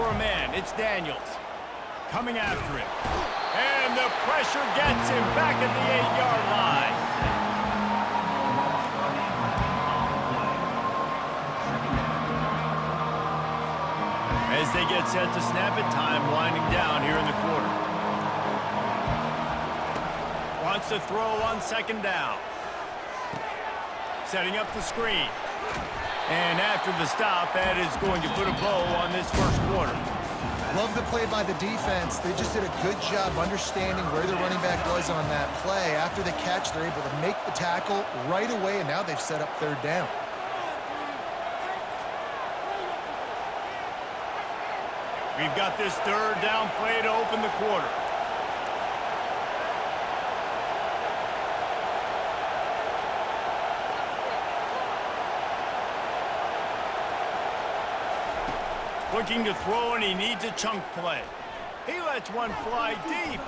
for a man. It's Daniels. Coming after him. And the pressure gets him back at the 8-yard line. As they get set to snap it, time winding down here in the quarter. Wants to throw on second down. Setting up the screen. And after the stop, that is going to put a bow on this first quarter. Love the play by the defense. They just did a good job understanding where the running back was on that play. After the catch, they're able to make the tackle right away, and now they've set up third down. We've got this third down play to open the quarter. Looking to throw, and he needs a chunk play. He lets one fly deep.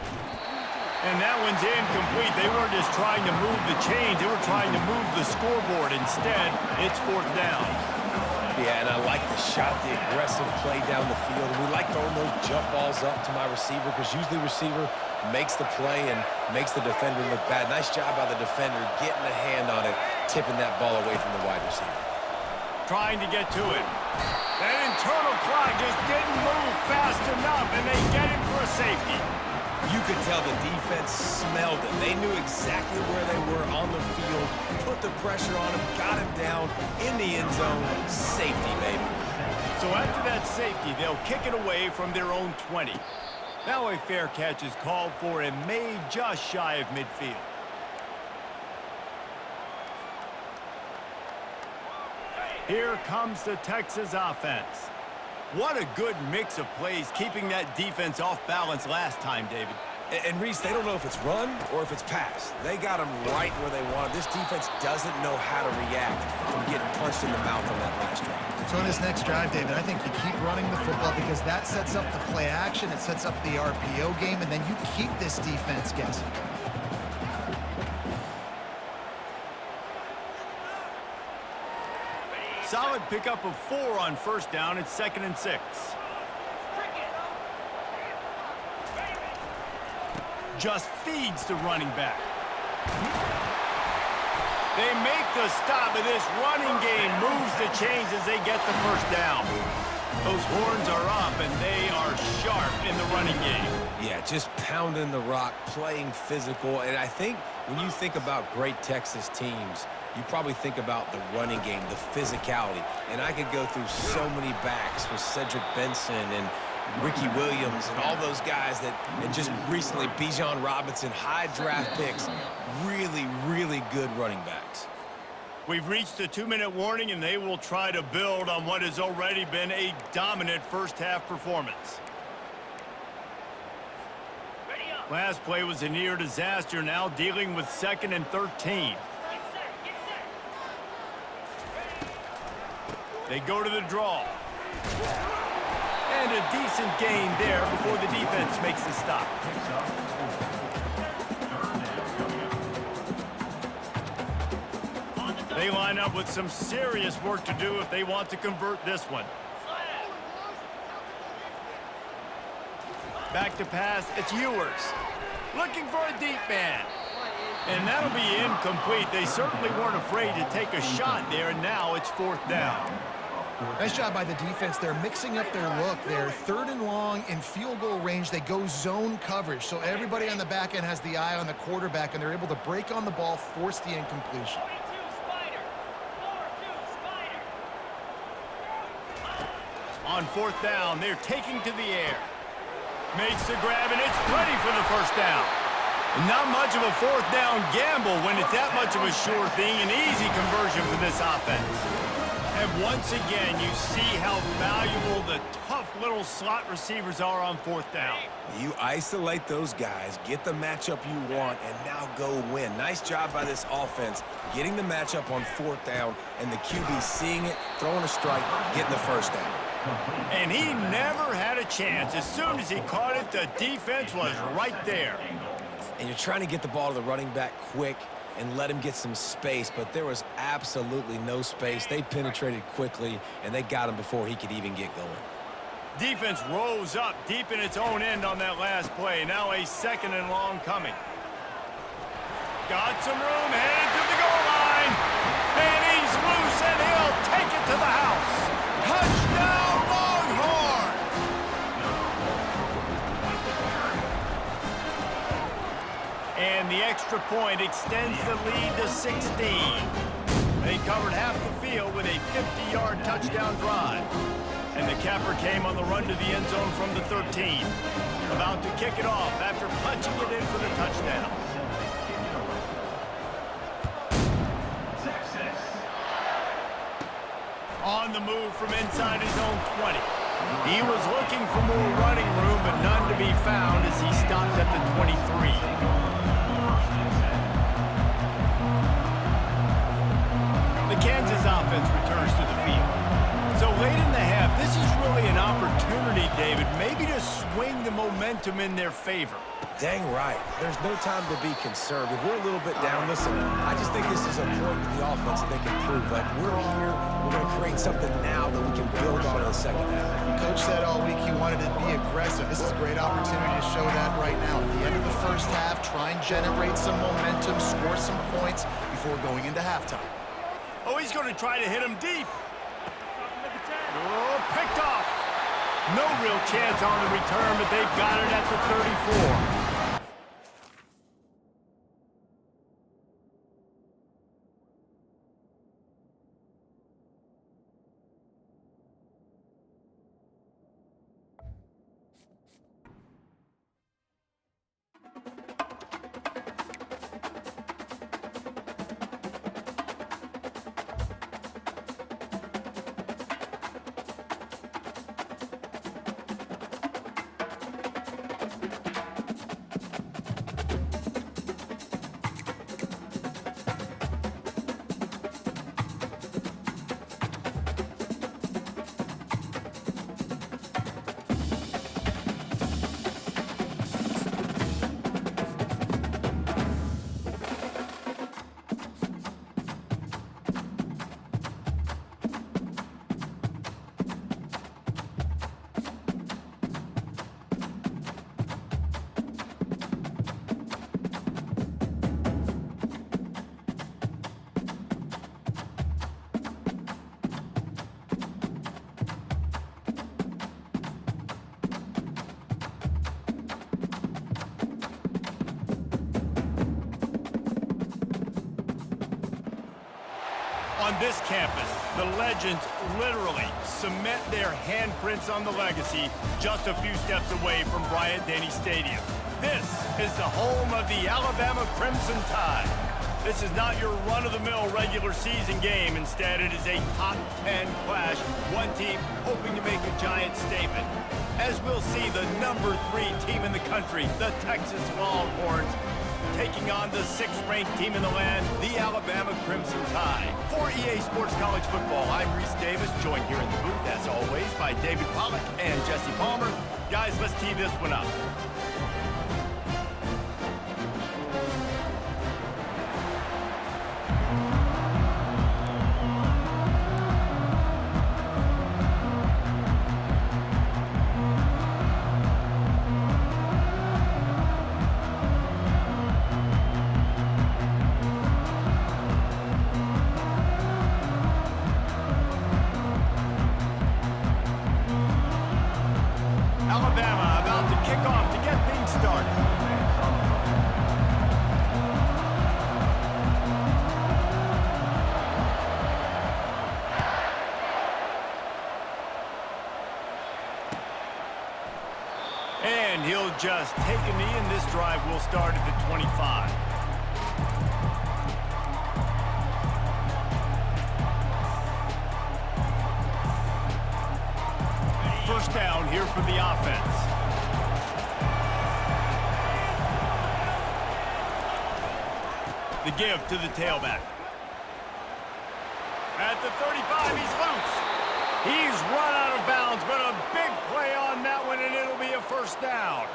And that one's incomplete. They weren't just trying to move the chains. They were trying to move the scoreboard. Instead, it's fourth down. Yeah, and I like the shot, the aggressive play down the field. We like throwing those jump balls up to my receiver because usually the receiver makes the play and makes the defender look bad. Nice job by the defender getting a hand on it, tipping that ball away from the wide receiver. Trying to get to it. That internal clock just didn't move fast enough, and they get him for a safety. You could tell the defense smelled it. They knew exactly where they were on the field, put the pressure on him, got him down in the end zone. Safety, baby. So after that safety, they'll kick it away from their own 20. Now a fair catch is called for and made just shy of midfield. Here comes the Texas offense. What a good mix of plays, keeping that defense off balance last time, David. And Reese, they don't know if it's run or if it's pass. They got them right where they want. This defense doesn't know how to react from getting punched in the mouth on that last drive. So in this next drive, David, I think you keep running the football because that sets up the play action, it sets up the RPO game, and then you keep this defense guessing. Solid pickup of 4 on first down. It's 2nd and 6. Just feeds the running back. They make the stop, and this running game moves the chains as they get the first down. Those horns are up, and they are sharp in the running game. Yeah, just pounding the rock, playing physical. And I think when you think about great Texas teams, you probably think about the running game, the physicality. And I could go through so many backs with Cedric Benson and Ricky Williams and all those guys that, and just recently Bijan Robinson, high draft picks, really, really good running backs. We've reached the 2-minute warning, and they will try to build on what has already been a dominant first-half performance. Last play was a near disaster, now dealing with 2nd and 13. They go to the draw. And a decent gain there before the defense makes the stop. They line up with some serious work to do if they want to convert this one. Back to pass, it's Ewers. Looking for a deep man. And that'll be incomplete. They certainly weren't afraid to take a shot there, and now it's 4th down. Nice job by the defense. They're mixing up their look. They're 3rd and long in field goal range. They go zone coverage, so everybody on the back end has the eye on the quarterback, and they're able to break on the ball, force the incompletion. On 4th down, they're taking to the air. Makes the grab, and it's plenty for the first down. Not much of a 4th down gamble when it's that much of a sure thing. An easy conversion for this offense. And once again, you see how valuable the tough little slot receivers are on 4th down. You isolate those guys, get the matchup you want, and now go win. Nice job by this offense, getting the matchup on 4th down, and the QB seeing it, throwing a strike, getting the first down. And he never had a chance. As soon as he caught it, the defense was right there. And you're trying to get the ball to the running back quick and let him get some space, but there was absolutely no space. They penetrated quickly, and they got him before he could even get going. Defense rose up deep in its own end on that last play. Now a 2nd and long coming. Got some room, headed to the goal line. And he's loose, and he'll take it to the house. Touchdown, Longhorns! And the extra point extends the lead to 16. They covered half the field with a 50-yard touchdown drive. And the capper came on the run to the end zone from the 13. About to kick it off after punching it in for the touchdown. On the move from inside his own 20. He was looking for more running room, but none to be found as he stopped at the 23. The Kansas offense returns to the field. So late in the half, this is really an opportunity, David, maybe to swing the momentum in their favor. Dang right. There's no time to be conservative. We're a little bit down. Listen, I just think this is a point with the offense that they can prove. Like, we're here, we're going to create something now that we can build on in the second half. Coach said all week he wanted to be aggressive. This is a great opportunity to show that right now. At the end of the first half, try and generate some momentum, score some points before going into halftime. Oh, he's going to try to hit him deep. Oh, picked off. No real chance on the return, but they've got it at the 34. On this campus, the legends literally cement their handprints on the legacy just a few steps away from Bryant-Denny Stadium. This is the home of the Alabama Crimson Tide. This is not your run-of-the-mill regular season game. Instead, it is a top 10 clash, one team hoping to make a giant statement. As we'll see, the number 3 team in the country, the Texas Longhorns, taking on the 6th-ranked team in the land, the Alabama Crimson Tide. For EA Sports College Football, I'm Reese Davis, joined here in the booth, as always, by David Pollack and Jesse Palmer. Guys, let's tee this one up. Alabama about to kick off to get things started. And he'll just take a knee, and this drive will start at the 25. First down here for the offense. The give to the tailback. At the 35, he's loose. He's run out of bounds, but a big play on that one, and it'll be a first down.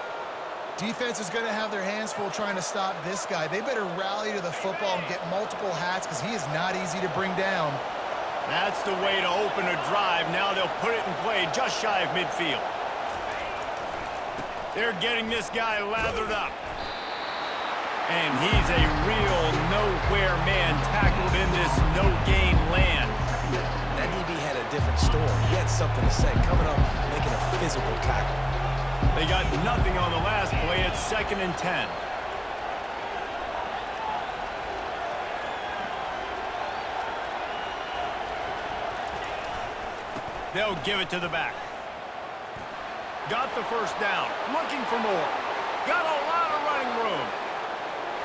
Defense is going to have their hands full trying to stop this guy. They better rally to the football and get multiple hats because he is not easy to bring down. That's the way to open a drive. Now they'll put it in play just shy of midfield. They're getting this guy lathered up. And he's a real nowhere man tackled in this no-gain land. That DB had a different story. He had something to say, coming up, making a physical tackle. They got nothing on the last play. It's 2nd and 10. They'll give it to the back. Got the first down. Looking for more. Got a lot of running room.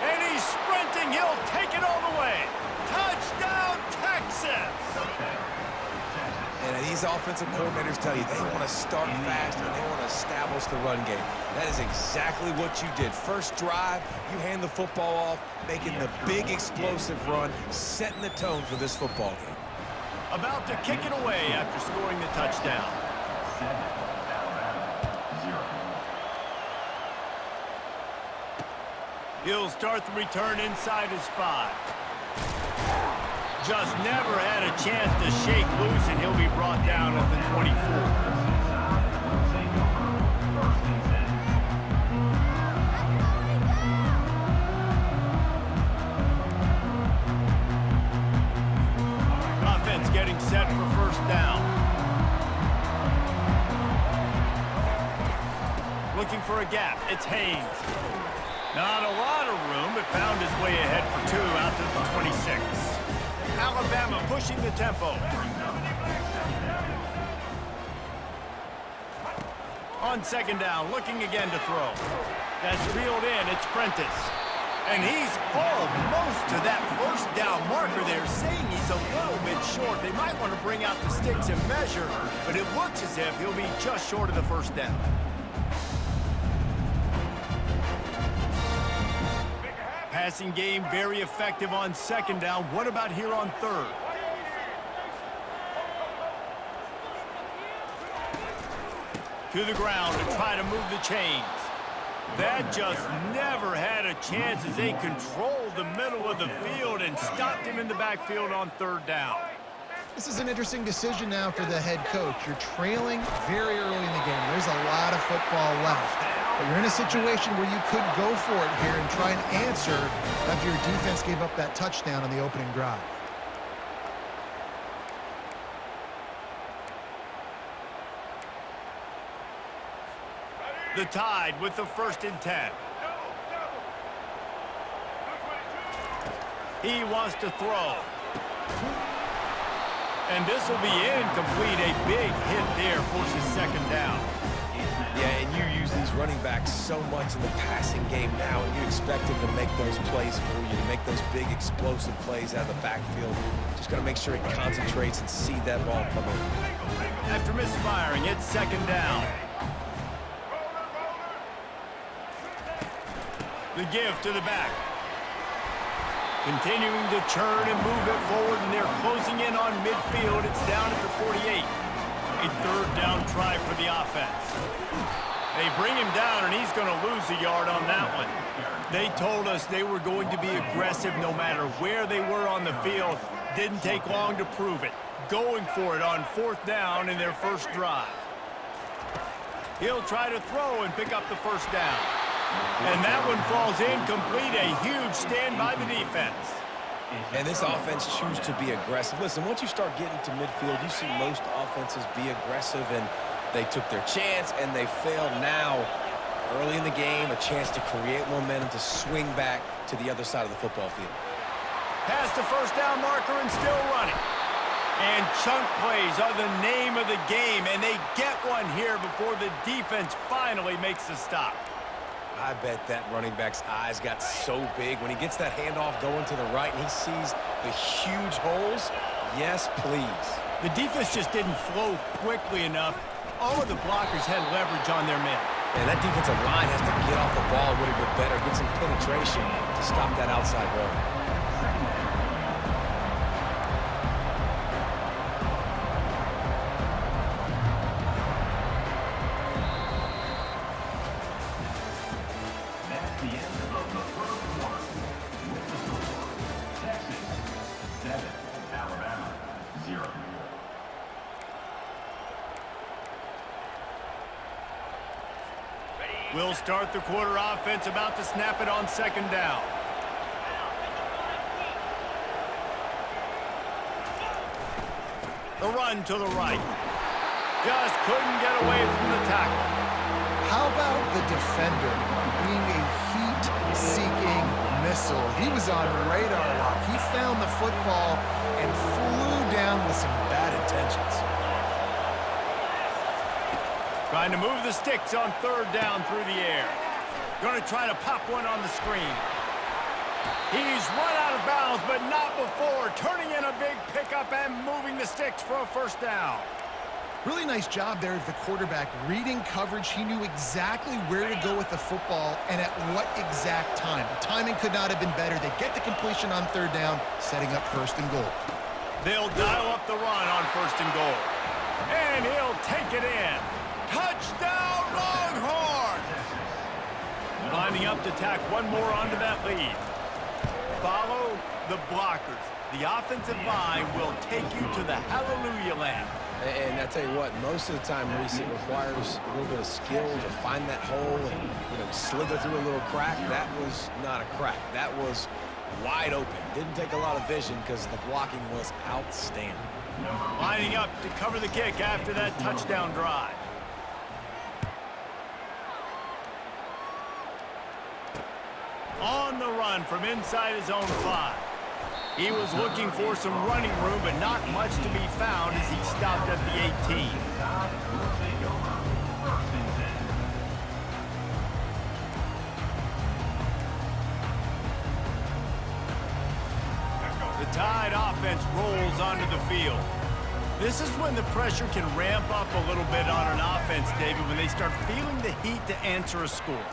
And he's sprinting. He'll take it all the way. Touchdown, Texas! And these offensive coordinators tell you they want to start fast and they want to establish the run game. That is exactly what you did. First drive, you hand the football off, making the big explosive run, setting the tone for this football game. About to kick it away after scoring the touchdown. He'll start the return inside his 5. Just never had a chance to shake loose, and he'll be brought down at the 24. Getting set for first down. Looking for a gap. It's Haynes. Not a lot of room, but found his way ahead for 2 out to the 26. Alabama pushing the tempo. On 2nd down, looking again to throw. That's reeled in. It's Prentice. And he's almost to that first down marker there, saying he's a little bit short. They might want to bring out the sticks and measure, but it looks as if he'll be just short of the first down. Passing game very effective on 2nd down. What about here on 3rd? To the ground to try to move the chains. That just never had a chance as they controlled the middle of the field and stopped him in the backfield on 3rd down. This is an interesting decision now for the head coach. You're trailing very early in the game. There's a lot of football left. But you're in a situation where you could go for it here and try and answer after your defense gave up that touchdown on the opening drive. The Tide with the 1st and 10. He wants to throw. And this will be incomplete. A big hit there forces 2nd down. Yeah, and you use these running backs so much in the passing game now, and you expect them to make those plays for you, to make those big explosive plays out of the backfield. Just got to make sure he concentrates and see that ball come in. After misfiring, it's 2nd down. The give to the back. Continuing to churn and move it forward, and they're closing in on midfield. It's down at the 48. A 3rd down try for the offense. They bring him down, and he's going to lose a yard on that one. They told us they were going to be aggressive no matter where they were on the field. Didn't take long to prove it. Going for it on 4th down in their first drive. He'll try to throw and pick up the first down. And that one falls incomplete. A huge stand by the defense. And this offense chooses to be aggressive. Listen, once you start getting to midfield, you see most offenses be aggressive, and they took their chance, and they failed now. Early in the game, a chance to create momentum to swing back to the other side of the football field. Past the first down marker and still running. And chunk plays are the name of the game, and they get one here before the defense finally makes the stop. I bet that running back's eyes got so big when he gets that handoff going to the right and he sees the huge holes. Yes, please. The defense just didn't flow quickly enough. All of the blockers had leverage on their men. And that defensive line has to get off the ball a little bit better, get some penetration to stop that outside run. Texas 7, Alabama 0. We'll start the quarter offense, about to snap it on second down. The run to the right. Just couldn't get away from the tackle. How about the defender being a heat-seeking missile? He was on radar lock. He found the football and flew down with some bad intentions. Trying to move the sticks on third down through the air. Going to try to pop one on the screen. He's run out of bounds, but not before. Turning in a big pickup and moving the sticks for a first down. Really nice job there of the quarterback. Reading coverage, he knew exactly where to go with the football and at what exact time. The timing could not have been better. They get the completion on third down, setting up first and goal. They'll dial up the run on first and goal. And he'll take it in. Touchdown, Longhorns! Lining up to tack one more onto that lead. Follow the blockers. The offensive line will take you to the hallelujah land. And I tell you what, most of the time, Reese, it requires a little bit of skill to find that hole and, slither through a little crack. That was not a crack. That was wide open. Didn't take a lot of vision because the blocking was outstanding. Lining up to cover the kick after that touchdown drive. On the run from inside his own 5. He was looking for some running room, but not much to be found as he stopped at the 18. The Tide offense rolls onto the field. This is when the pressure can ramp up a little bit on an offense, David, when they start feeling the heat to answer a score.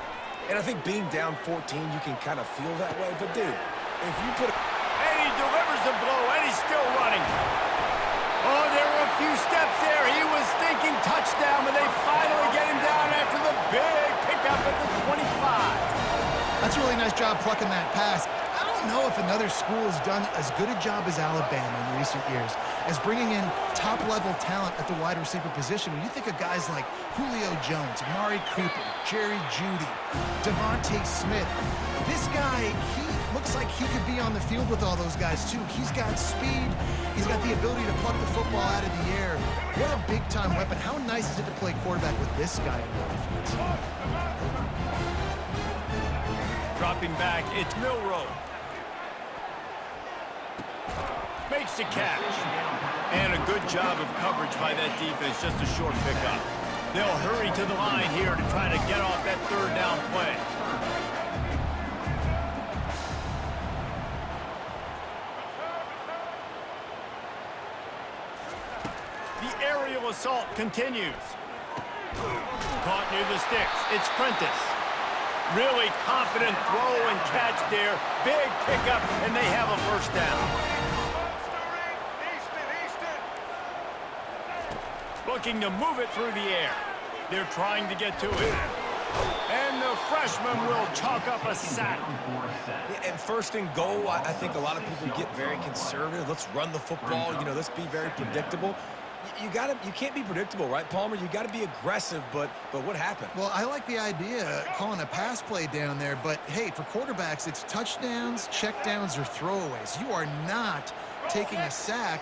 And I think being down 14, you can kind of feel that way. But, dude, if you put and he delivers a blow, and he's still running. Oh, there were a few steps there. He was thinking touchdown, but they finally get him down after the big pickup at the 25. That's a really nice job plucking that pass. I don't know if another school has done as good a job as Alabama in recent years as bringing in top-level talent at the wide receiver position. When you think of guys like Julio Jones, Amari Cooper, Jerry Jeudy, Devontae Smith, this guy, he looks like he could be on the field with all those guys, too. He's got speed. He's got the ability to pluck the football out of the air. What a big-time weapon. How nice is it to play quarterback with this guy in the offense? Dropping back, it's Milroe. Makes the catch. And a good job of coverage by that defense, just a short pickup. They'll hurry to the line here to try to get off that third down play. The aerial assault continues. Caught near the sticks. It's Prentice. Really confident throw and catch there. Big pickup, and they have a first down. Looking to move it through the air. They're trying to get to it. And the freshman will chalk up a sack. And first and goal, I think a lot of people get very conservative. Let's run the football. Let's be very predictable. You can't be predictable, right, Palmer? You got to be aggressive, but what happened? Well, I like the idea calling a pass play down there, but hey, for quarterbacks, it's touchdowns, checkdowns, or throwaways. You are not taking a sack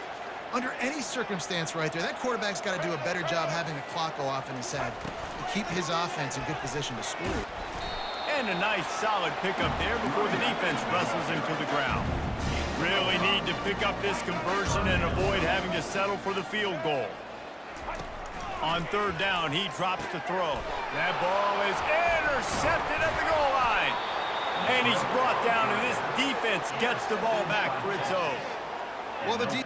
under any circumstance right there. That quarterback's got to do a better job having the clock go off in his head to keep his offense in good position to score. And a nice solid pickup there before the defense wrestles him to the ground. Really need to pick up this conversion and avoid having to settle for the field goal. On third down, he drops to throw. That ball is intercepted at the goal line. And he's brought down, and this defense gets the ball back for its own. Well, the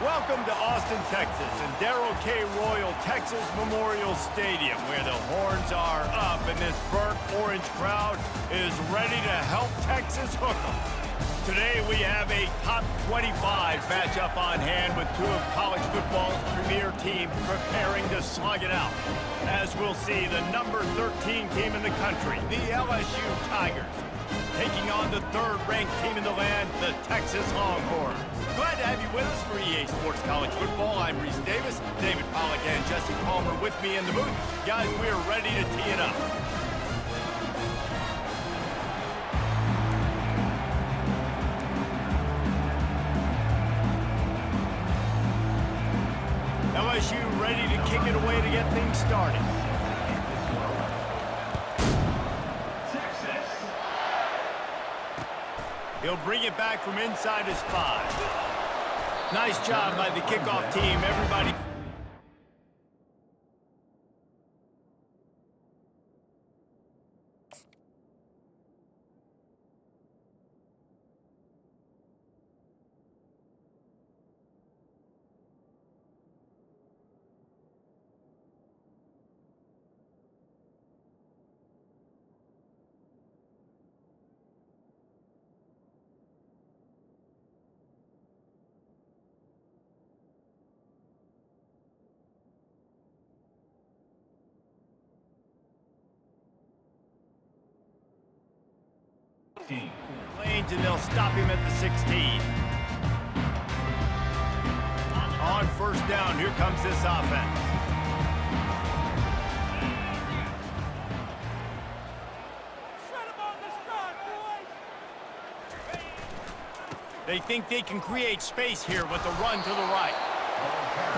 Welcome to Austin, Texas, and Darrell K. Royal Texas Memorial Stadium, where the horns are up and this burnt orange crowd is ready to help Texas hook 'em. Today we have a top 25 matchup on hand with two of college football's premier teams preparing to slug it out. As we'll see, the number 13 team in the country, the LSU Tigers, taking on the third-ranked team in the land, the Texas Longhorns. Glad to have you with us for EA Sports College Football. I'm Reese Davis, David Pollack and Jesse Palmer with me in the booth. Guys, we're ready to tee it up. LSU ready to kick it away to get things started. He'll bring it back from inside his 5. Nice job by the kickoff team. Everybody. Lanes, and they'll stop him at the 16. On first down, here comes this offense. They think they can create space here with a run to the right.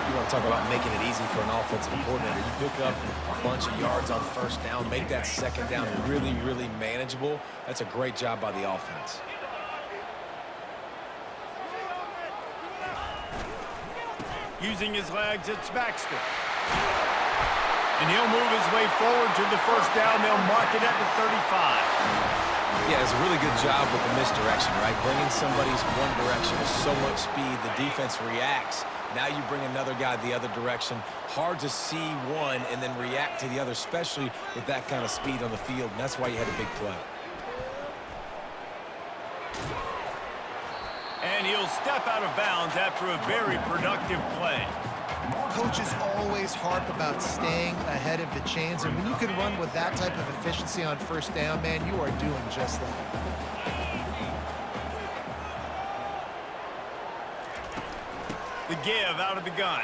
You want to talk about making it easy for an offensive coordinator. You pick up a bunch of yards on first down, make that second down really, really manageable. That's a great job by the offense. Using his legs, it's Baxter. And he'll move his way forward to the first down. They'll mark it at the 35. Yeah, it's a really good job with the misdirection, right? Bringing somebody's one direction with so much speed, the defense reacts. Now you bring another guy the other direction. Hard to see one and then react to the other, especially with that kind of speed on the field. And that's why you had a big play. And he'll step out of bounds after a very productive play. Coaches always harp about staying ahead of the chains, and when you can run with that type of efficiency on first down, man, you are doing just that. The give out of the gun.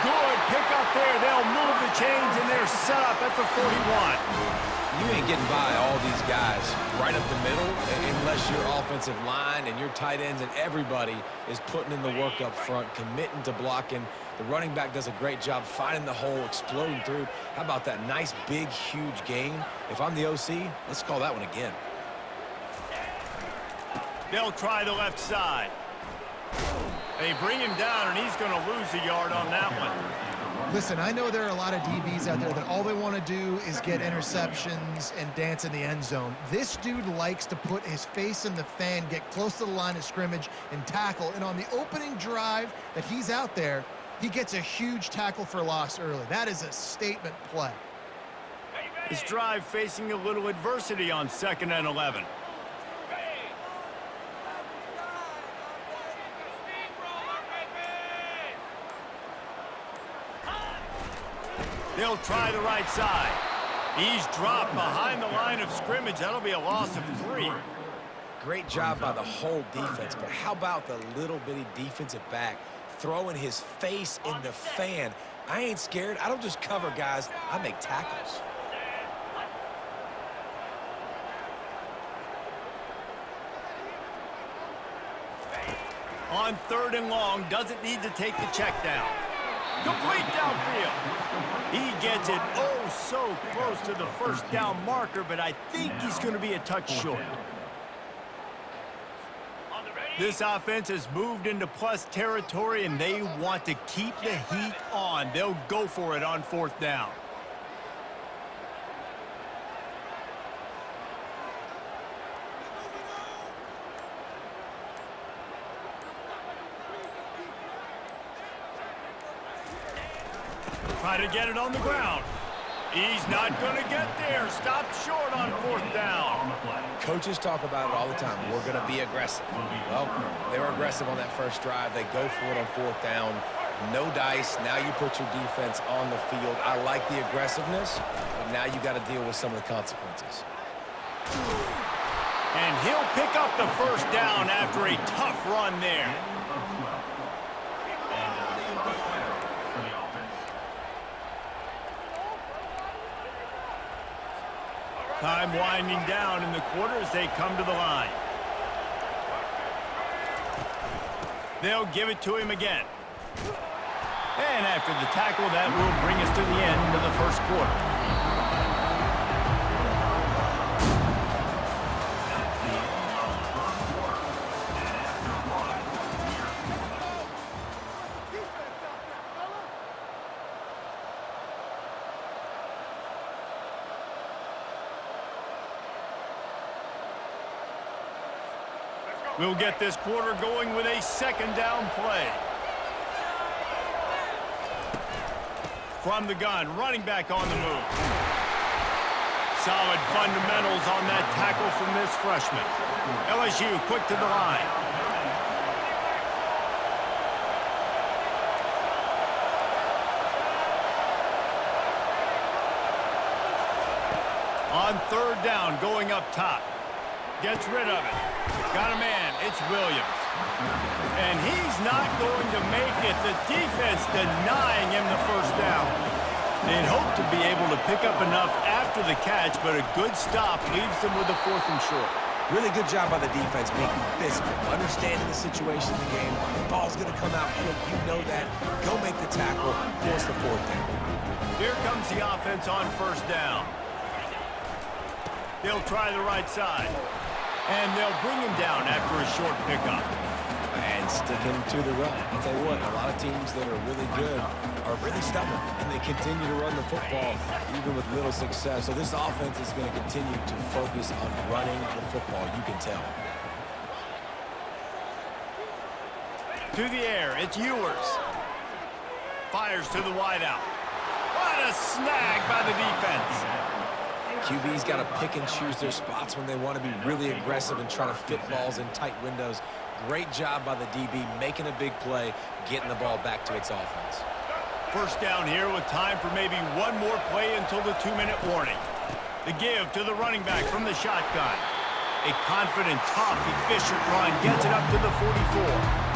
Good pick up there. They'll move the chains, and they're set up at the 41. You ain't getting by all these guys right up the middle unless your offensive line and your tight ends and everybody is putting in the work up front, committing to blocking. The running back does a great job finding the hole, exploding through. How about that nice, big, huge gain? If I'm the OC, let's call that one again. They'll try the left side. They bring him down, and he's going to lose a yard on that one. Listen, I know there are a lot of DBs out there that all they want to do is get interceptions and dance in the end zone. This dude likes to put his face in the fan, get close to the line of scrimmage, and tackle. And on the opening drive that he's out there, he gets a huge tackle for loss early. That is a statement play. This drive facing a little adversity on 2nd and 11. They'll try the right side. He's dropped behind the line of scrimmage. That'll be a loss of 3. Great job by the whole defense, but how about the little bitty defensive back throwing his face in the fan? I ain't scared. I don't just cover guys. I make tackles. On 3rd and long, doesn't need to take the check down. Complete downfield. He gets it oh so close to the first down marker, but I think he's going to be a touch short. This offense has moved into plus territory, and they want to keep the heat on. They'll go for it on 4th down. Try to get it on the ground. He's not going to get there. Stop short on 4th down. Coaches talk about it all the time. We're going to be aggressive. Well, they were aggressive on that first drive. They go for it on 4th down. No dice. Now you put your defense on the field. I like the aggressiveness, but now you got to deal with some of the consequences. And he'll pick up the 1st down after a tough run there. Time winding down in the quarter as they come to the line. They'll give it to him again. And after the tackle, that will bring us to the end of the 1st quarter. We'll get this quarter going with a 2nd down play. From the gun, running back on the move. Solid fundamentals on that tackle from this freshman. LSU quick to the line. On 3rd down, going up top. Gets rid of it. Got a man. It's Williams. And he's not going to make it. The defense denying him the 1st down. They'd hope to be able to pick up enough after the catch, but a good stop leaves them with a 4th and short. Really good job by the defense being physical, understanding the situation in the game. The ball's going to come out quick. You know that. Go make the tackle. Force the 4th down. Here comes the offense on 1st down. They'll try the right side. And they'll bring him down after a short pickup. And sticking to the run. I'll tell you what, a lot of teams that are really good are really stubborn, and they continue to run the football even with little success. So this offense is going to continue to focus on running the football, you can tell. To the air, it's Ewers. Fires to the wideout. What a snag by the defense. QB's got to pick and choose their spots when they want to be really aggressive and try to fit balls in tight windows. Great job by the DB making a big play, getting the ball back to its offense. 1st down here with time for maybe one more play until the 2-minute warning. The give to the running back from the shotgun. A confident, tough, efficient run gets it up to the 44.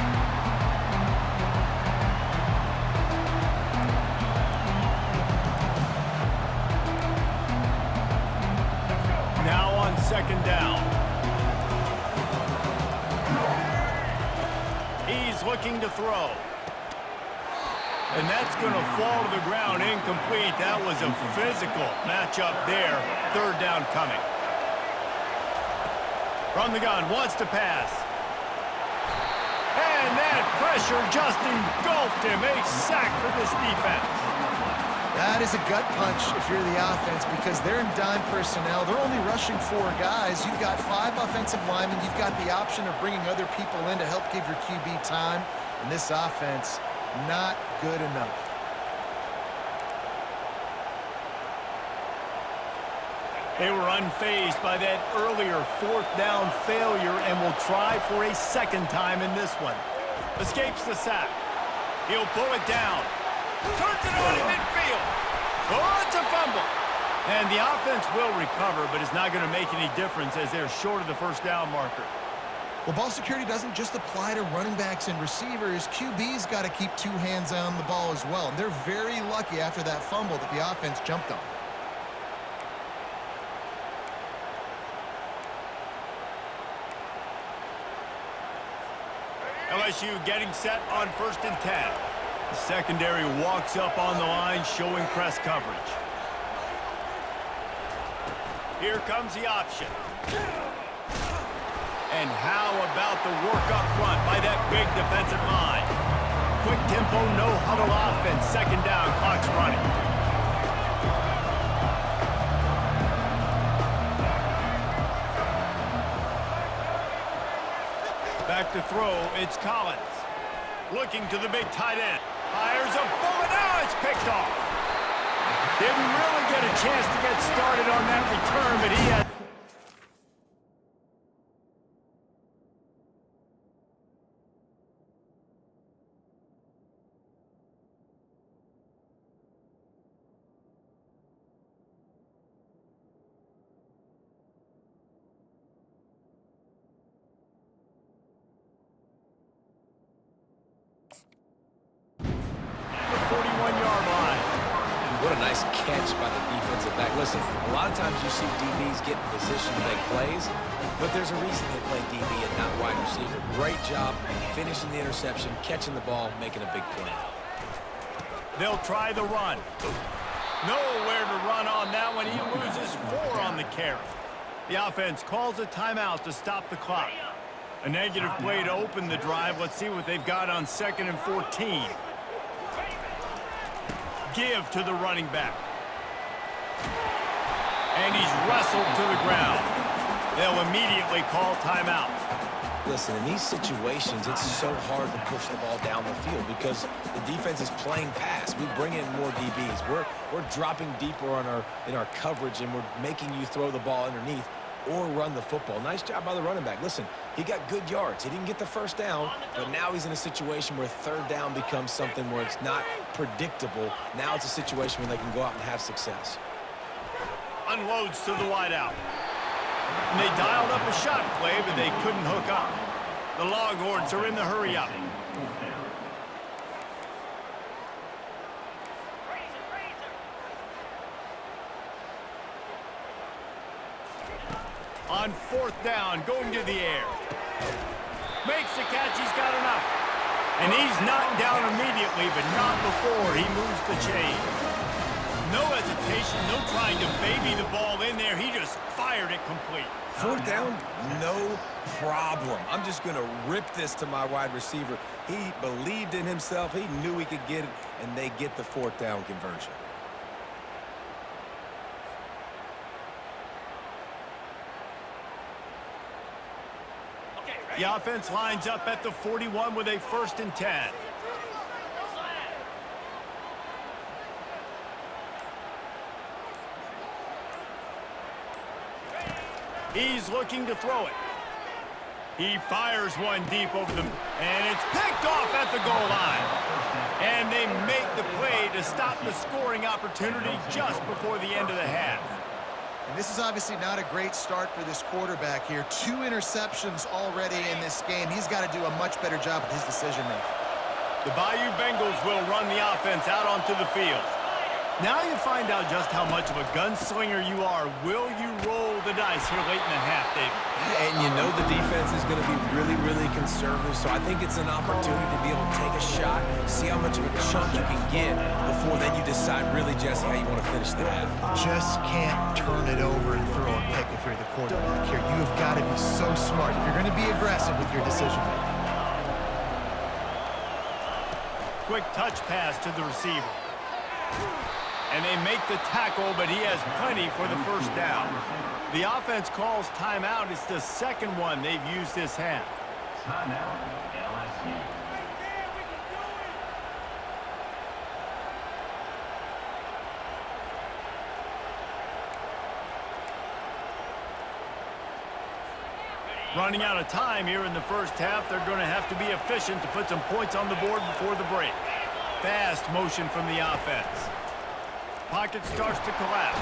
Now on 2nd down. He's looking to throw. And that's going to fall to the ground incomplete. That was a physical matchup there. 3rd down coming. From the gun, wants to pass. And that pressure just engulfed him. A sack for this defense. That is a gut punch if you're the offense because they're in dime personnel. They're only rushing 4 guys. You've got 5 offensive linemen. You've got the option of bringing other people in to help give your QB time. And this offense, not good enough. They were unfazed by that earlier 4th down failure and will try for a 2nd time in this one. Escapes the sack. He'll pull it down. Turns it on in midfield. Oh, it's a fumble. And the offense will recover, but it's not going to make any difference as they're short of the 1st down marker. Well, ball security doesn't just apply to running backs and receivers. QB's got to keep 2 hands on the ball as well. And they're very lucky after that fumble that the offense jumped on. LSU getting set on 1st and 10. The secondary walks up on the line, showing press coverage. Here comes the option. And how about the work up front by that big defensive line? Quick tempo, no huddle offense. 2nd down, clock's running. Back to throw, it's Collins. Looking to the big tight end. Fires a bullet, now it's picked off. Didn't really get a chance to get started on that return, but he had... the 41-yard line. What a nice catch by the defensive back. Listen, a lot of times you see DBs get in position to make plays, but there's a reason they play DB and not wide receiver. Great job finishing the interception, catching the ball, making a big play. They'll try the run. Nowhere to run on that one. He loses 4 on the carry. The offense calls a timeout to stop the clock. A negative play to open the drive. Let's see what they've got on 2nd and 14. Give to the running back. And he's wrestled to the ground. They'll immediately call timeout. Listen, in these situations, it's so hard to push the ball down the field because the defense is playing pass. We bring in more DBs. We're dropping deeper in our coverage, and we're making you throw the ball underneath or run the football. Nice job by the running back. Listen, he got good yards. He didn't get the first down, but now he's in a situation where 3rd down becomes something where it's not predictable. Now it's a situation where they can go out and have success. Unloads to the wideout. And they dialed up a shot play, but they couldn't hook up. The Longhorns are in the hurry-up. On 4th down, going to the air. Makes the catch, he's got enough. And he's knocked down immediately, but not before he moves the chain. No hesitation, no trying to baby the ball in there. He just fired it complete. 4th down, no problem. I'm just going to rip this to my wide receiver. He believed in himself. He knew he could get it, and they get the 4th down conversion. The offense lines up at the 41 with a 1st and 10. He's looking to throw it. He fires one deep over them, and it's picked off at the goal line. And they make the play to stop the scoring opportunity just before the end of the half. And this is obviously not a great start for this quarterback here. 2 interceptions already in this game. He's got to do a much better job with his decision-making. The Bayou Bengals will run the offense out onto the field. Now you find out just how much of a gunslinger you are. Will you roll the dice here late in the half, David? And you know the defense is going to be really, really conservative, so I think it's an opportunity to be able to take a shot, see how much of a chunk you can get before then you decide really just how you want to finish the half. Just can't turn it over and throw a pick if you're the quarterback here. You have got to be so smart if you're going to be aggressive with your decision-making. Quick touch pass to the receiver. And they make the tackle, but he has plenty for the 1st down. The offense calls timeout. It's the 2nd one they've used this half. Timeout, LSU. Running out of time here in the 1st half. They're going to have to be efficient to put some points on the board before the break. Fast motion from the offense. Pocket starts to collapse.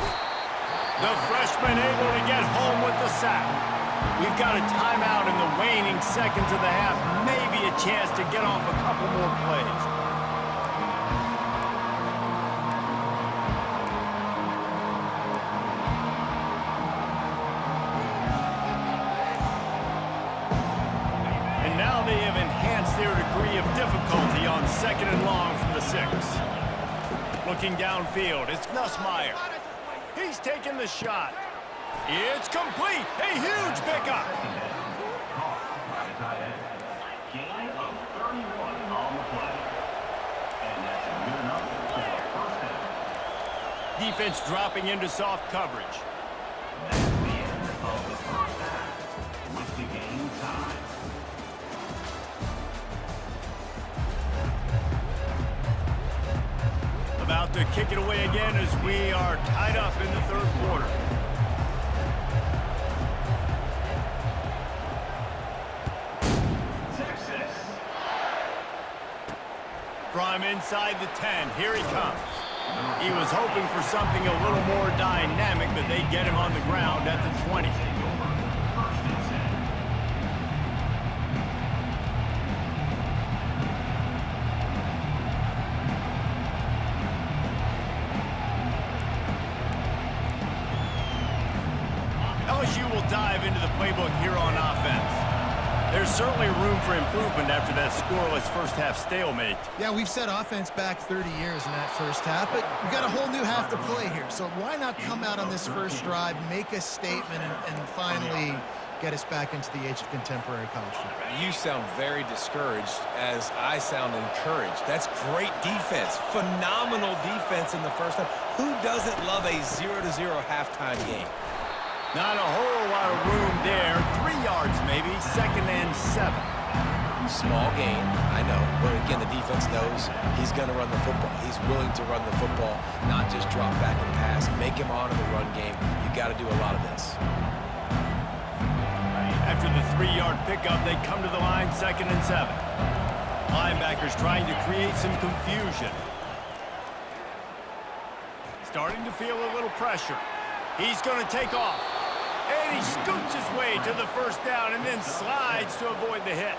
The freshman able to get home with the sack. We've got a timeout in the waning seconds of the half. Maybe a chance to get off a couple more plays. And now they have enhanced their degree of difficulty on 2nd and long from the 6. Looking downfield, it's Nussmeier. He's taking the shot. It's complete. A huge pickup. Gain of 31 on the play. And that's good enough for a 1st down. Defense dropping into soft coverage. That's the end of the 1st half. With the game time. about to kick it away again as we are tied up in the third quarter. Texas. From inside the 10, here he comes. He was hoping for something a little more dynamic, but they get him on the ground at the 20. LSU will dive into the playbook here on offense. There's certainly room for improvement after that scoreless first-half stalemate. Yeah, we've set offense back 30 years in that first half, but we've got a whole new half to play here. So why not come out on this first drive, make a statement, and finally get us back into the age of contemporary college football? You sound very discouraged as I sound encouraged. That's great defense. Phenomenal defense in the first half. Who doesn't love a 0-0 halftime game? Not a whole lot of room there. 3 yards maybe, 2nd and 7. Small gain, I know. But again, the defense knows he's going to run the football. He's willing to run the football, not just drop back and pass. Make him honor the run game. You got to do a lot of this. After the 3-yard pickup, they come to the line, 2nd and 7. Linebackers trying to create some confusion. Starting to feel a little pressure. He's going to take off. And he scoots his way to the first down and then slides to avoid the hit.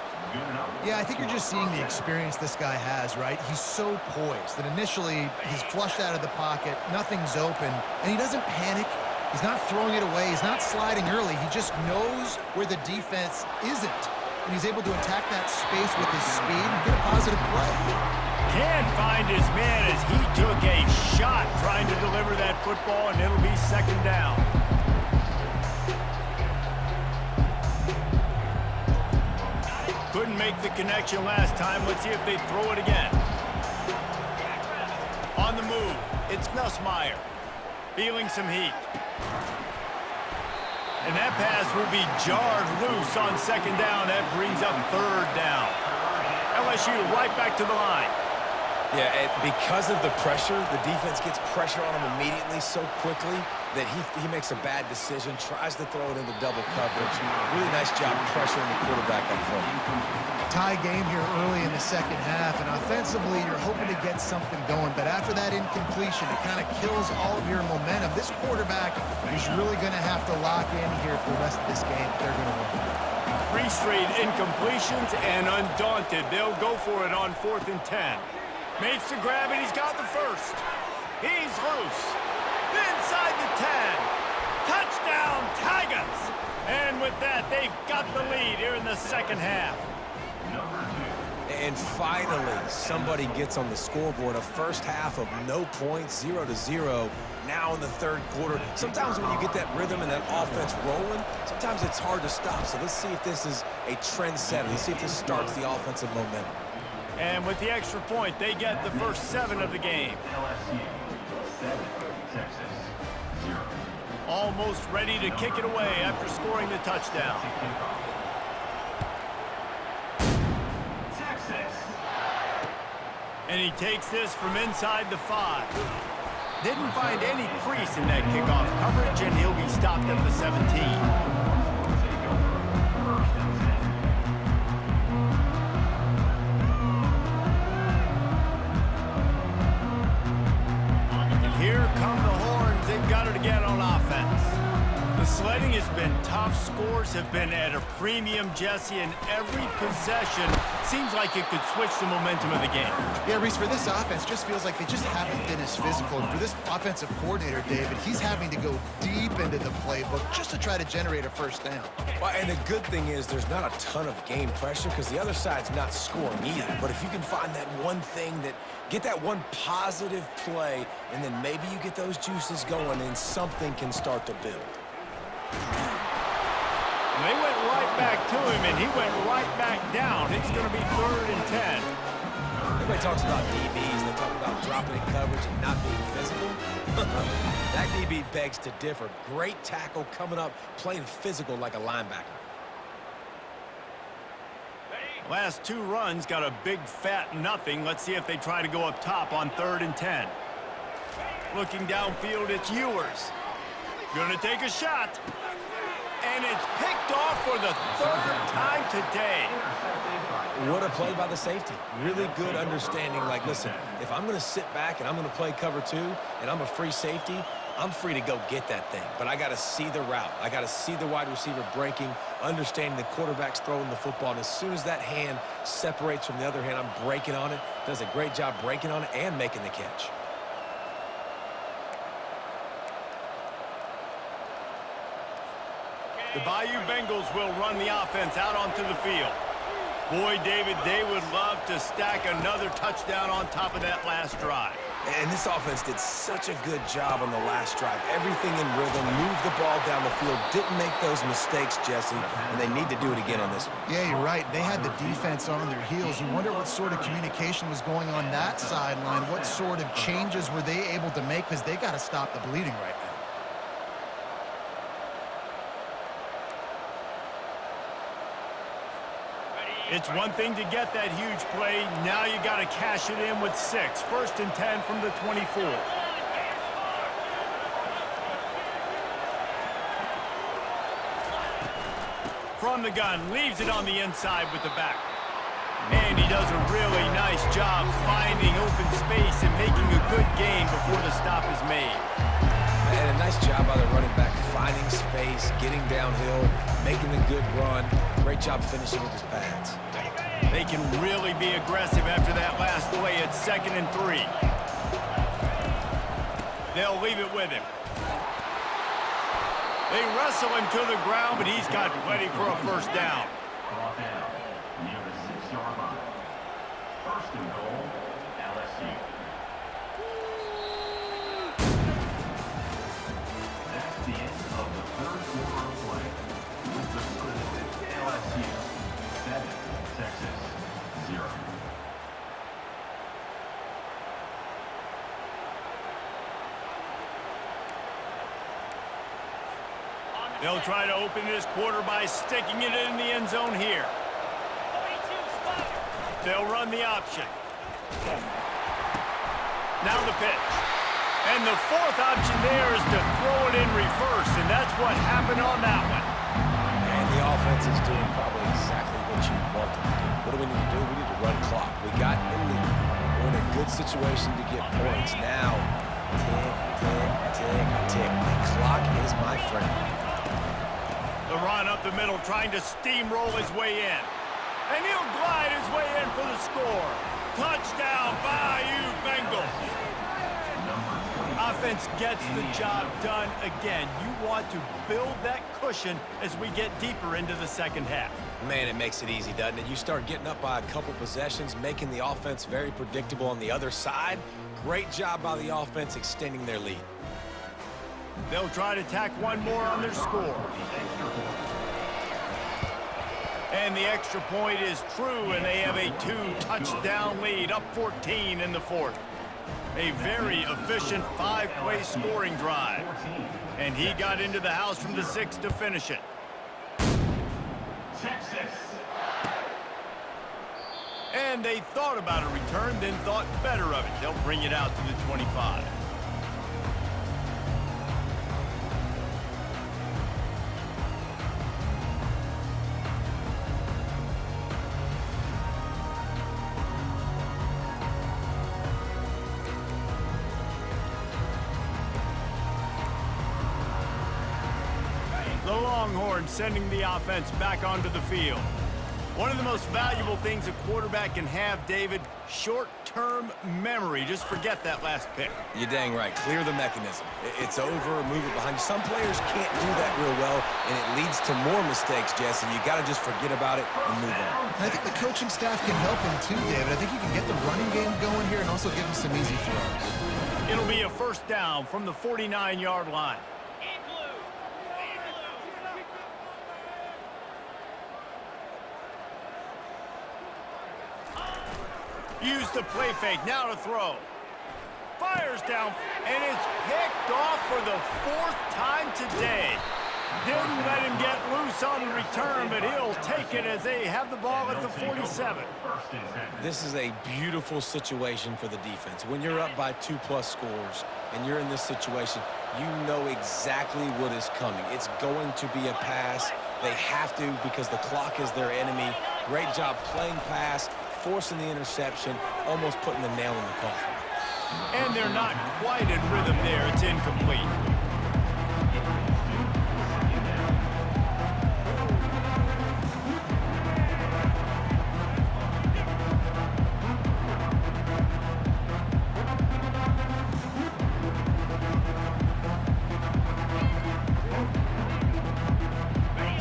Yeah, I think you're just seeing the experience this guy has, right? He's so poised that initially he's flushed out of the pocket, nothing's open, and he doesn't panic. He's not throwing it away. He's not sliding early. He just knows where the defense isn't, and he's able to attack that space with his speed and get a positive play. Can't find his man as he took a shot trying to deliver that football, and it'll be 2nd down. Couldn't make the connection last time. Let's see if they throw it again. On the move, it's Nussmeier. Feeling some heat. And that pass will be jarred loose on 2nd down. That brings up 3rd down. LSU right back to the line. Yeah, and because of the pressure, the defense gets pressure on him immediately so quickly that he makes a bad decision, tries to throw it into double coverage. Really nice job pressuring the quarterback up front. Tie game here early in the second half, and offensively you're hoping to get something going, but after that incompletion, it kind of kills all of your momentum. This quarterback is really going to have to lock in here for the rest of this game if they're going to win. 3 straight incompletions, and undaunted, they'll go for it on 4th and 10. Makes the grab, and he's got the first. He's loose. Inside the 10. Touchdown, Tigers! And with that, they've got the lead here in the second half. And finally, somebody gets on the scoreboard. A first half of no points, 0-0. Now in the third quarter. Sometimes when you get that rhythm and that offense rolling, sometimes it's hard to stop. So let's see if this is a trend setter. Let's see if this starts the offensive momentum. And with the extra point, they get the first 7 of the game. LSU 7, Texas 0. Almost ready to kick it away after scoring the touchdown. Texas. And he takes this from inside the 5. Didn't find any crease in that kickoff coverage, and he'll be stopped at the 17. Here come the horns. They've got it again on offense. The sledding has been tough. Scores have been at a premium, Jesse, and every possession seems like it could switch the momentum of the game. Yeah, Reese, for this offense, just feels like they just haven't been as physical. And for this offensive coordinator, David, he's having to go deep into the playbook just to try to generate a first down. Well, and the good thing is there's not a ton of game pressure because the other side's not scoring either. But if you can find that one thing get that one positive play, and then maybe you get those juices going and something can start to build. They went right back to him, and he went right back down. It's going to be 3rd and 10. Everybody talks about DBs. They talk about dropping in coverage and not being physical. That DB begs to differ. Great tackle coming up, playing physical like a linebacker. Last 2 runs got a big fat nothing. Let's see if they try to go up top on 3rd and 10. Looking downfield, it's Ewers. Gonna take a shot. And it's picked off for the third time today. What a play by the safety. Really good understanding. Like, listen, if I'm going to sit back and I'm going to play cover 2 and I'm a free safety, I'm free to go get that thing. But I got to see the route. I got to see the wide receiver breaking, understanding the quarterback's throwing the football. And as soon as that hand separates from the other hand, I'm breaking on it. Does a great job breaking on it and making the catch. The Bayou Bengals will run the offense out onto the field. Boy, David, they would love to stack another touchdown on top of that last drive. And this offense did such a good job on the last drive. Everything in rhythm, moved the ball down the field, didn't make those mistakes, Jesse, and they need to do it again on this one. Yeah, you're right. They had the defense on their heels. You wonder what sort of communication was going on that sideline. What sort of changes were they able to make, because they got to stop the bleeding right now. It's one thing to get that huge play. Now you got to cash it in with 6. 1st and 10 from the 24. From the gun, leaves it on the inside with the back. And he does a really nice job finding open space and making a good gain before the stop is made. And a nice job by the running back, finding space, getting downhill, making a good run. Great job finishing with his pads. They can really be aggressive after that last play at 2nd and 3. They'll leave it with him. They wrestle him to the ground, but he's got plenty for a first down. Brought down near the 6-yard line. 1st and goal, LSU. That's the end of the 3rd quarter of play. With the score, LSU 7, Texas 0. They'll try to open this quarter by sticking it in the end zone here. They'll run the option. Now the pitch. And the 4th option there is to throw it in reverse, and that's what happened on that one. And the offense is doing probably exactly what you want them to do. What do we need to do? We need to run clock. We got the lead. We're in a good situation to get points. Now, tick, tick, tick, tick. The clock is my friend. The run up the middle, trying to steamroll his way in. And he'll glide his way in for the score. Touchdown, Bayou Bengals. Offense gets the job done again. You want to build that cushion as we get deeper into the second half. Man, it makes it easy, doesn't it? You start getting up by a couple possessions, making the offense very predictable on the other side. Great job by the offense extending their lead. They'll try to tack one more on their score. And the extra point is true, and they have a 2-touchdown lead, up 14 in the 4th. A very efficient 5-play scoring drive. And he got into the house from the 6 to finish it. Texas. And they thought about a return, then thought better of it. They'll bring it out to the 25. The Longhorns sending the offense back onto the field. One of the most valuable things a quarterback can have, David, short-term memory. Just forget that last pick. You're dang right. Clear the mechanism. It's over, move it behind you. Some players can't do that real well, and it leads to more mistakes, Jesse. You got to just forget about it and move on. And I think the coaching staff can help him too, David. I think you can get the running game going here and also give him some easy throws. It'll be a first down from the 49-yard line. Use the play fake, now to throw. Fires down, and it's picked off for the 4th time today. Didn't let him get loose on the return, but he'll take it as they have the ball at the 47. This is a beautiful situation for the defense. When you're up by 2+ scores and you're in this situation, you know exactly what is coming. It's going to be a pass. They have to because the clock is their enemy. Great job playing pass, forcing the interception, almost putting the nail in the coffin. And they're not quite in rhythm there. It's incomplete.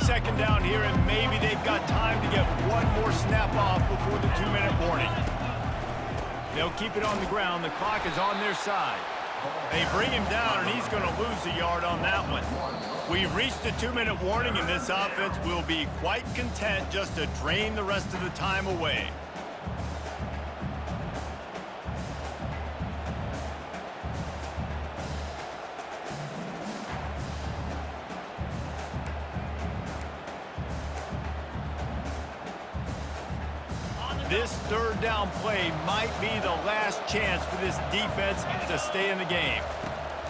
Second down here, and maybe they've got time to get one more snap off before the 2-minute warning. They'll keep it on the ground. The clock is on their side. They bring him down, and he's going to lose a yard on that one. We've reached the 2-minute warning, and this offense will be quite content just to drain the rest of the time away. This third down play might be the last chance for this defense to stay in the game.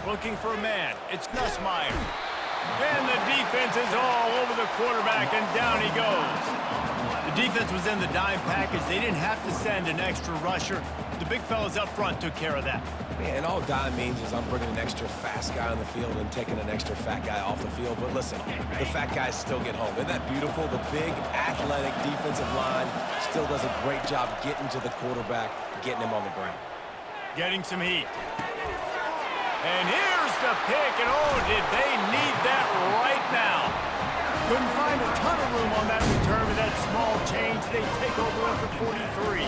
Looking for a man. It's Nussmeier. And the defense is all over the quarterback, and down he goes. The defense was in the dime package. They didn't have to send an extra rusher. The big fellas up front took care of that. Yeah, and all dime means is I'm bringing an extra fast guy on the field and taking an extra fat guy off the field. But listen, the fat guys still get home. Isn't that beautiful? The big, athletic defensive line still does a great job getting to the quarterback, getting him on the ground. Getting some heat. And here's the pick, and oh, did they need that right now. Couldn't find a ton of room on that return with that small change. They take over at the 43.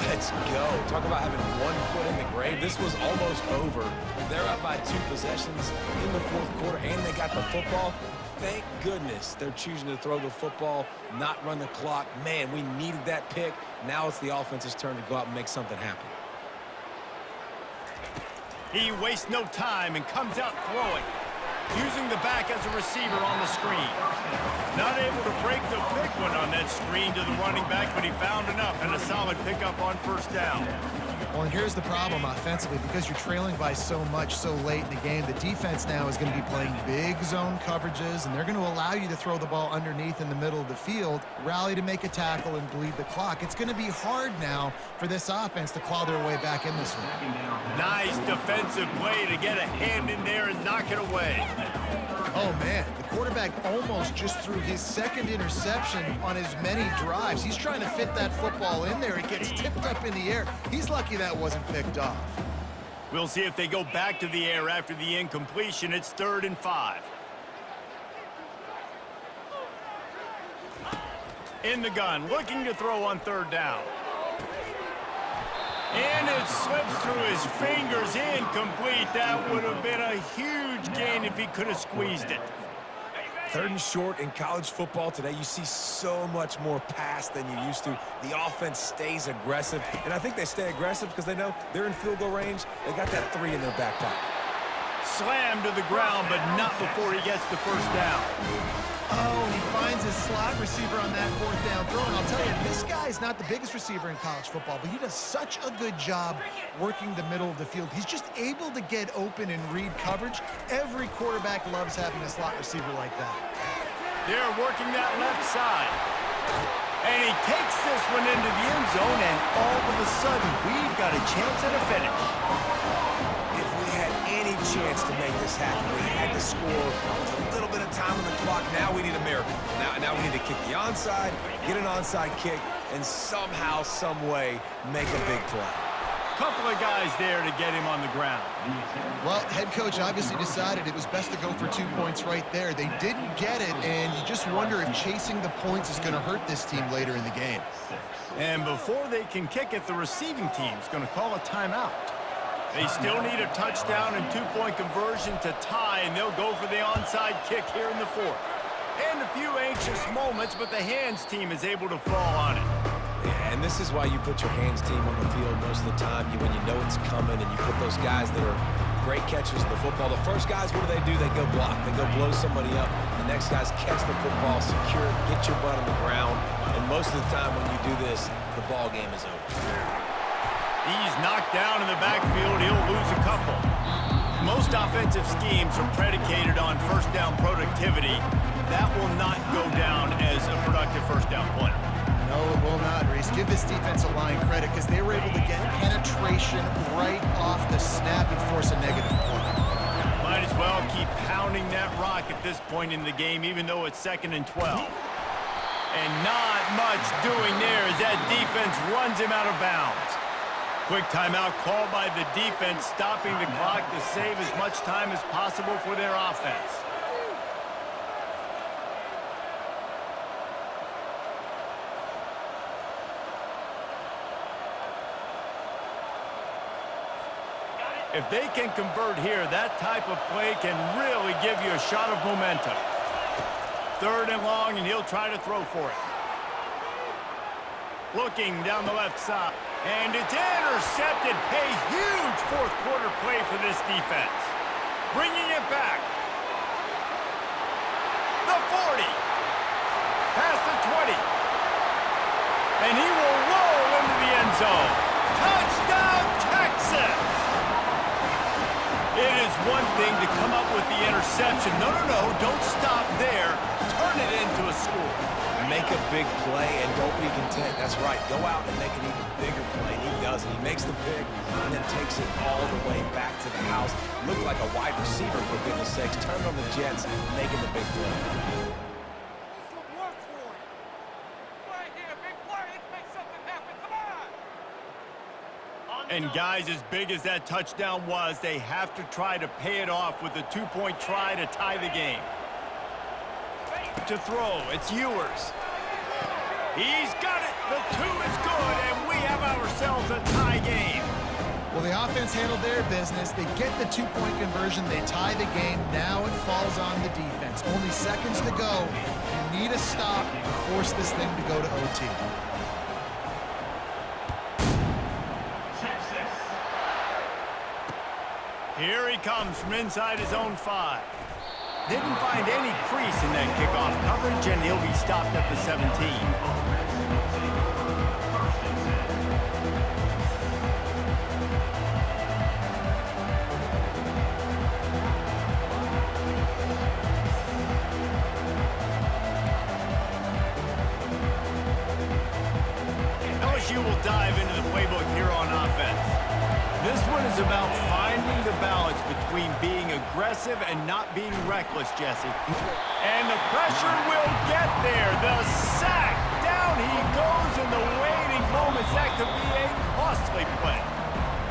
Let's go. Talk about having one foot in the grave. This was almost over. They're up by 2 possessions in the fourth quarter, and they got the football. Thank goodness they're choosing to throw the football, not run the clock. Man, we needed that pick. Now it's the offense's turn to go out and make something happen. He wastes no time and comes out throwing, using the back as a receiver on the screen. Not able to break the big one on that screen to the running back, but he found enough and a solid pickup on first down. Well, and here's the problem offensively. Because you're trailing by so much so late in the game, the defense now is going to be playing big zone coverages, and they're going to allow you to throw the ball underneath in the middle of the field, rally to make a tackle, and bleed the clock. It's going to be hard now for this offense to claw their way back in this one. Nice defensive play to get a hand in there and knock it away. Oh, man, the quarterback almost just threw his second interception on as many drives. He's trying to fit that football in there. It gets tipped up in the air. He's lucky that wasn't picked off. We'll see if they go back to the air after the incompletion. It's 3rd and 5. In the gun, looking to throw on 3rd down. And it slips through his fingers, incomplete. That would have been a huge gain if he could have squeezed it. 3rd and short in college football today. You see so much more pass than you used to. The offense stays aggressive, and I think they stay aggressive because they know they're in field goal range. They got that 3 in their back pocket. Slammed to the ground, but not before he gets the first down. Oh, he finds his slot receiver on that 4th down throw. And I'll tell you, this guy's not the biggest receiver in college football, but he does such a good job working the middle of the field. He's just able to get open and read coverage. Every quarterback loves having a slot receiver like that. They're working that left side. And he takes this one into the end zone, and all of a sudden, we've got a chance at a finish. If we had any chance to make this happen, we had to score with a little bit of time on the clock. Now we need a miracle. Now we need to kick the onside, get an onside kick, and somehow, some way, make a big play. Couple of guys there to get him on the ground. Well, head coach obviously decided it was best to go for 2 points right there. They didn't get it, and you just wonder if chasing the points is going to hurt this team later in the game. And before they can kick it, the receiving team's going to call a timeout. They still need a touchdown and 2-point conversion to tie, and they'll go for the onside kick here in the 4th. And a few anxious moments, but the hands team is able to fall on it. Yeah, and this is why you put your hands team on the field most of the time. When you know it's coming, and you put those guys that are great catchers of the football. The first guys, what do? They go block. They go blow somebody up. The next guys catch the football, secure it, get your butt on the ground. And most of the time when you do this, the ball game is over. He's knocked down in the backfield. He'll lose a couple. Most offensive schemes are predicated on first down productivity. That will not go down as a productive first down play. No, it will not, Reese. Give this defensive line credit because they were able to get penetration right off the snap and force a negative play. Might as well keep pounding that rock at this point in the game, even though it's 2nd and 12. And not much doing there as that defense runs him out of bounds. Quick timeout called by the defense, stopping the clock to save as much time as possible for their offense. If they can convert here, that type of play can really give you a shot of momentum. 3rd and long, and he'll try to throw for it. Looking down the left side. And it's intercepted. A huge fourth quarter play for this defense. Bringing it back. The 40. Past the 20. And he will roll into the end zone. Touchdown, Texas! It is one thing to come up with the interception. No, don't stop there. Turn it into a score. Make a big play and don't be content. That's right. Go out and make an even bigger play. And he does it. He makes the pick and then takes it all the way back to the house. Looked like a wide receiver, for goodness sakes. Turned on the Jets, making the big play. This will work for him. Play here, big play. Let's make something happen. Come on. And guys, as big as that touchdown was, they have to try to pay it off with a 2-point try to tie the game. To throw, it's Ewers. He's got it. The 2 is good, and we have ourselves a tie game. Well, the offense handled their business. They get the 2-point conversion. They tie the game. Now it falls on the defense. Only seconds to go. You need a stop to force this thing to go to OT. Texas. Here he comes from inside his own 5. Didn't find any crease in that kickoff coverage, and he'll be stopped at the 17. LSU will dive into the playbook here on offense. This one is about finding the balance between being aggressive and not being reckless, Jesse. And the pressure will get there. The sack. Down he goes in the waiting moments. That could be a costly play.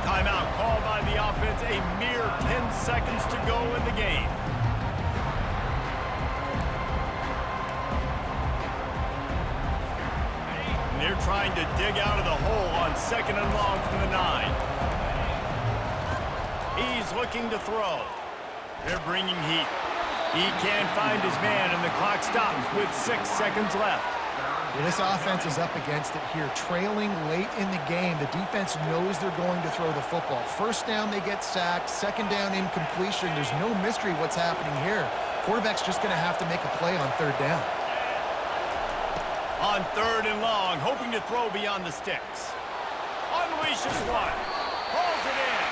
Timeout called by the offense. A mere 10 seconds to go in the game. And they're trying to dig out of the hole on 2nd and long from the 9. He's looking to throw. They're bringing heat. He can't find his man, and the clock stops with 6 seconds left. Well, this offense is up against it here. Trailing late in the game, the defense knows they're going to throw the football. 1st down, they get sacked. 2nd down, incompletion. There's no mystery what's happening here. Quarterback's just going to have to make a play on 3rd down. On 3rd and long, hoping to throw beyond the sticks. Unleashes one. Pulls it in.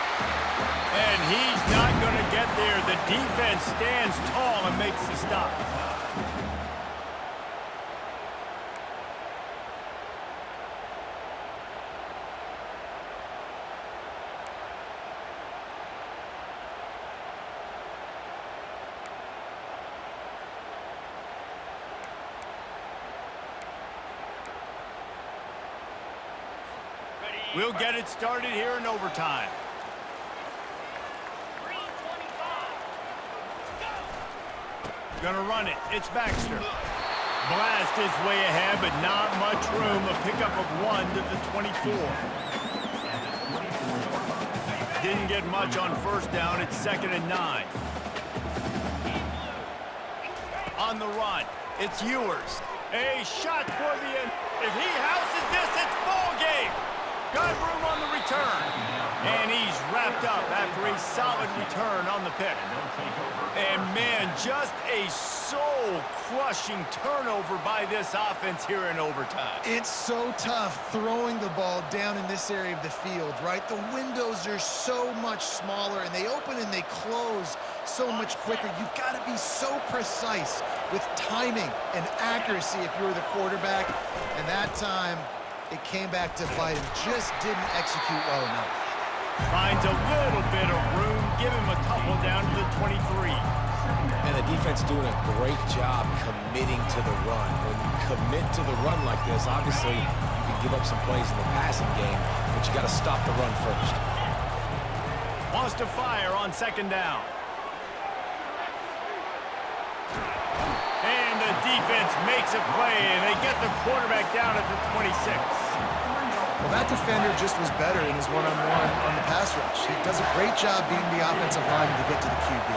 And he's not going to get there. The defense stands tall and makes the stop. We'll get it started here in overtime. Gonna run it. It's Baxter. Blast his way ahead, but not much room. A pickup of 1 to the 24. Didn't get much on 1st down. It's 2nd and 9. On the run, it's Ewers. A shot toward the end. If he houses this, it's ball game. Got room on the return. And he's wrapped wrapped up after a solid return on the pick. And, man, just a soul-crushing turnover by this offense here in overtime. It's so tough throwing the ball down in this area of the field, right? The windows are so much smaller, and they open and they close so much quicker. You've got to be so precise with timing and accuracy if you're the quarterback. And that time, it came back to bite him. Just didn't execute well enough. Finds a little bit of room, give him a couple down to the 23. And the defense doing a great job committing to the run. When you commit to the run like this, obviously you can give up some plays in the passing game, but you got to stop the run first. Wants to fire on second down. And the defense makes a play, and they get the quarterback down at the 26. Well, that defender just was better in his one-on-one on the pass rush. He does a great job beating the offensive lineman to get to the QB.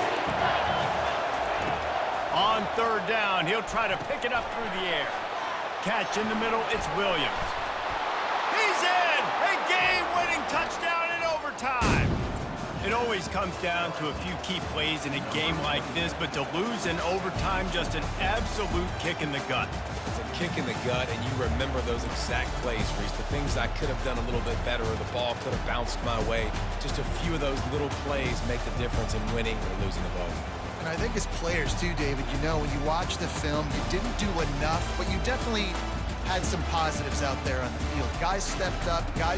On third down, he'll try to pick it up through the air. Catch in the middle, it's Williams. He's in! A game-winning touchdown in overtime! It always comes down to a few key plays in a game like this, but to lose in overtime, just an absolute kick in the gut. It's a kick in the gut, and you remember those exact plays, Reese. The things I could have done a little bit better, or the ball could have bounced my way. Just a few of those little plays make the difference in winning or losing the ball. And I think as players too, David, you know, when you watch the film, you didn't do enough, but you definitely had some positives out there on the field. Guys stepped up, guys